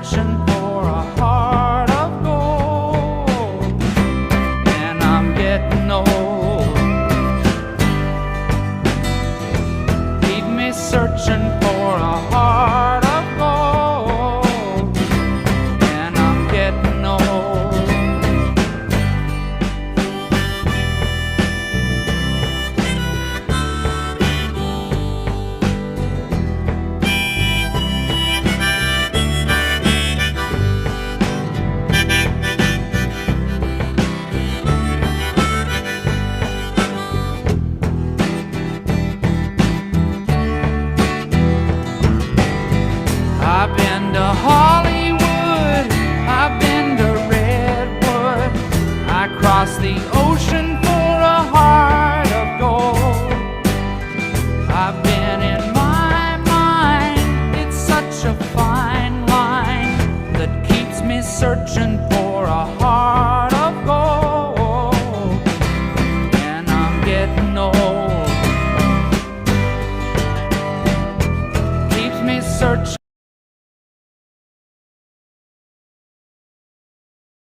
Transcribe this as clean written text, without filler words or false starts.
searching for a heart of gold, and I'm getting old. Leave me searching for a heart of gold, and I'm getting old. I've been to Hollywood, I've been to Redwood, I crossed the ocean for a heart of gold. I've been in my mind, it's such a fine line that keeps me searching for a heart